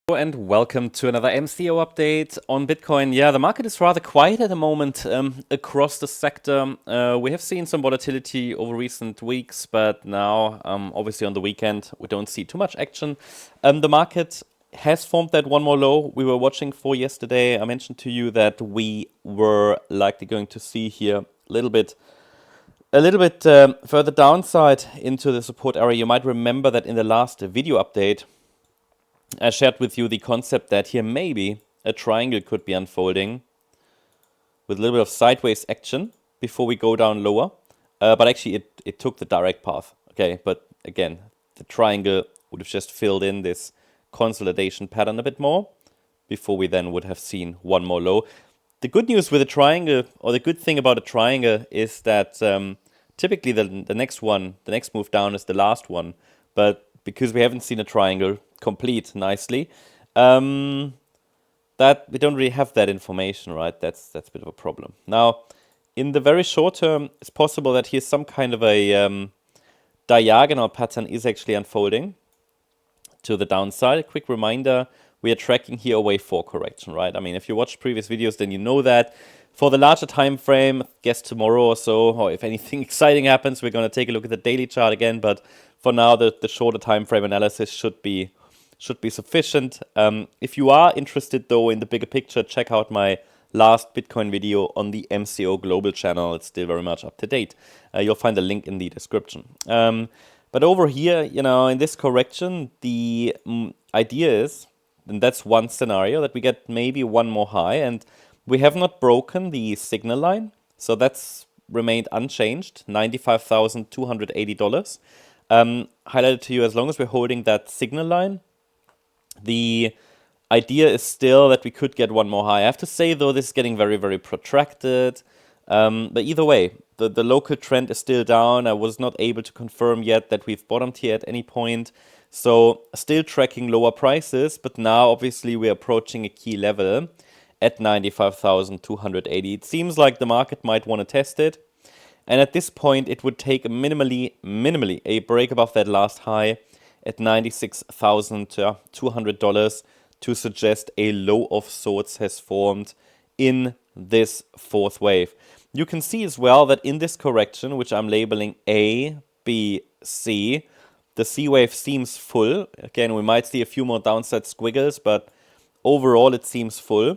And welcome to another MCO update on Bitcoin. Yeah, the market is rather quiet at the moment across the sector. We have seen some volatility over recent weeks, but now, obviously on the weekend, we don't see too much action. The market has formed that one more low we were watching for yesterday. I mentioned to you that we were likely going to see here a little bit further downside into the support area. You might remember that in the last video update, I shared with you the concept that here maybe a triangle could be unfolding with a little bit of sideways action before we go down lower. But actually it took the direct path. Okay, but again, the triangle would have just filled in this consolidation pattern a bit more before we then would have seen one more low. The good news with a triangle, or the good thing about a triangle, is that typically the next move down is the last one. But because we haven't seen a triangle complete nicely, that we don't really have that information, right? That's a bit of a problem. Now, in the very short term, it's possible that here's some kind of a diagonal pattern is actually unfolding to the downside. A quick reminder, we are tracking here a wave 4 correction, right? I mean, if you watched previous videos, then you know that. For the larger time frame, I guess tomorrow or so, or if anything exciting happens, we're going to take a look at the daily chart again. But for now, the shorter time frame analysis should be sufficient. If you are interested, though, in the bigger picture, check out my last Bitcoin video on the MCO Global channel. It's still very much up to date. You'll find a link in the description. But over here, in this correction, the idea is, and that's one scenario, that we get maybe one more high, and we have not broken the signal line, so that's remained unchanged, $95,280. Highlighted to you, as long as we're holding that signal line, the idea is still that we could get one more high. I have to say, though, this is getting very, very protracted. But either way, the local trend is still down. I was not able to confirm yet that we've bottomed here at any point. So still tracking lower prices, but now obviously we're approaching a key level at 95,280. It seems like the market might want to test it. And at this point, it would take minimally a break above that last high at $96,200 to suggest a low of sorts has formed in this fourth wave. You can see as well that in this correction, which I'm labeling A, B, C, the C wave seems full. Again, we might see a few more downside squiggles, but overall it seems full.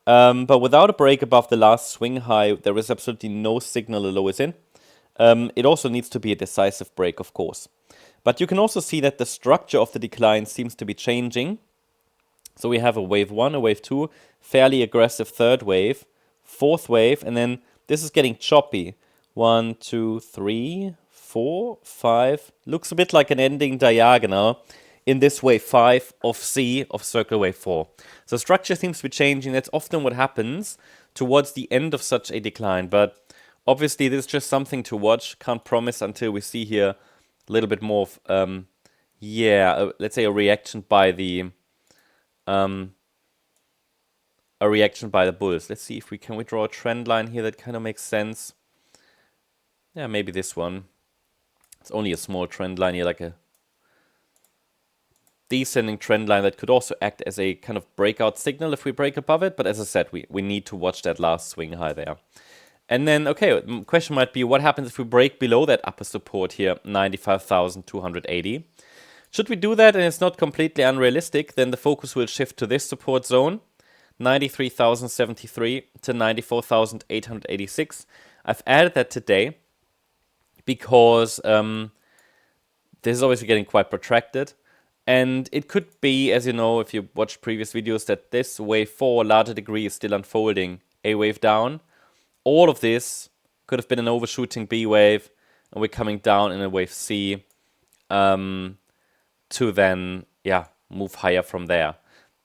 But without a break above the last swing high, there is absolutely no signal the low is in. It also needs to be a decisive break, of course. But you can also see that the structure of the decline seems to be changing. So we have a wave 1, a wave 2, fairly aggressive third wave, fourth wave, and then this is getting choppy. 1, 2, 3, 4, 5. Looks a bit like an ending diagonal in this wave 5 of C of circle wave 4. So structure seems to be changing. That's often what happens towards the end of such a decline. But obviously this is just something to watch. Can't promise until we see here a little bit more of, let's say a reaction by the bulls. Let's see if we can draw a trend line here that kind of makes sense. Yeah, maybe this one. It's only a small trend line here, like a descending trend line that could also act as a kind of breakout signal if we break above it. But as I said, we need to watch that last swing high there. And then, okay, question might be, what happens if we break below that upper support here, 95,280? Should we do that and it's not completely unrealistic, then the focus will shift to this support zone, 93,073 to 94,886. I've added that today because this is obviously getting quite protracted. And it could be, as you know, if you watch previous videos, that this wave 4, larger degree, is still unfolding. A wave down. All of this could have been an overshooting B wave, and we're coming down in a wave C to then, move higher from there.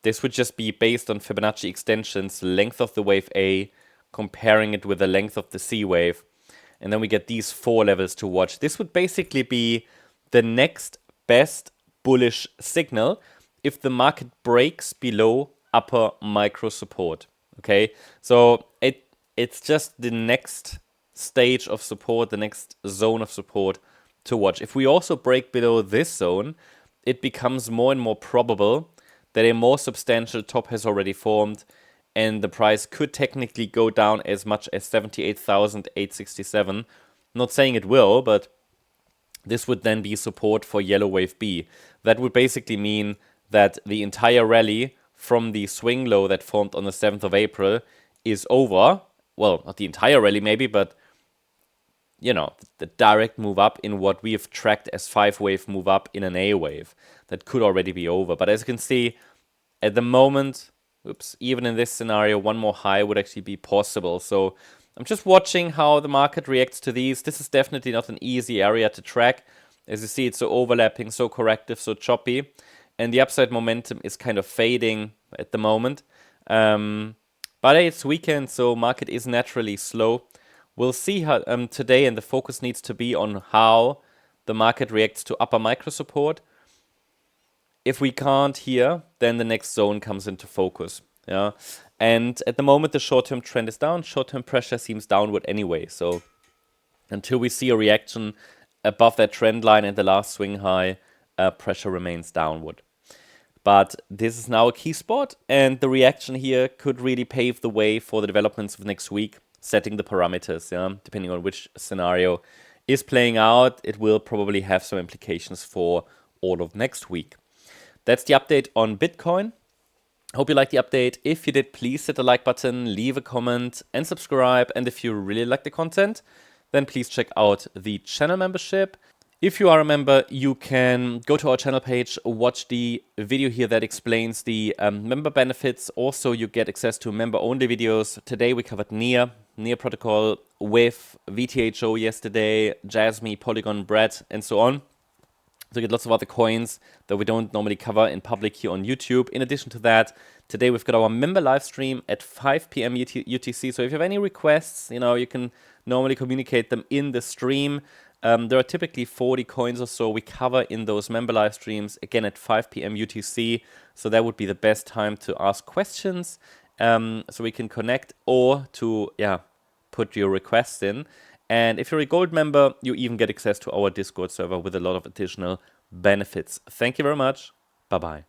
This would just be based on Fibonacci extensions, length of the wave A, comparing it with the length of the C wave. And then we get these 4 levels to watch. This would basically be the next best bullish signal if the market breaks below upper micro support. Okay, so it's just the next stage of support, the next zone of support to watch. If we also break below this zone, it becomes more and more probable that a more substantial top has already formed, and the price could technically go down as much as 78,867. Not saying it will, but this would then be support for yellow wave B. That would basically mean that the entire rally from the swing low that formed on the 7th of April is over. Well, not the entire rally maybe, but you know, the direct move up in what we have tracked as 5-wave move up in an A wave. That could already be over. But as you can see, at the moment, even in this scenario, one more high would actually be possible. So I'm just watching how the market reacts to these. This is definitely not an easy area to track. As you see, it's so overlapping, so corrective, so choppy. And the upside momentum is kind of fading at the moment. But hey, it's weekend, so market is naturally slow. We'll see how today, and the focus needs to be on how the market reacts to upper micro support. If we can't here, then the next zone comes into focus. Yeah, and at the moment the short-term trend is down. Short-term pressure seems downward anyway. So until we see a reaction above that trend line and the last swing high, pressure remains downward. But this is now a key spot, and the reaction here could really pave the way for the developments of next week, setting the parameters. Yeah, depending on which scenario is playing out, it will probably have some implications for all of next week. That's the update on Bitcoin. Hope you liked the update. If you did, please hit the like button, leave a comment, and subscribe. And if you really like the content, then please check out the channel membership. If you are a member, you can go to our channel page, watch the video here that explains the member benefits. Also, you get access to member-only videos. Today we covered NEAR protocol with VTHO yesterday, Jasmy, Polygon, Brad, and so on. So you get lots of other coins that we don't normally cover in public here on YouTube. In addition to that, today we've got our member live stream at 5 p.m. UTC. So if you have any requests, you can normally communicate them in the stream. There are typically 40 coins or so we cover in those member live streams, again at 5 p.m. UTC. So that would be the best time to ask questions so we can connect or to put your requests in. And if you're a gold member, you even get access to our Discord server with a lot of additional benefits. Thank you very much. Bye-bye.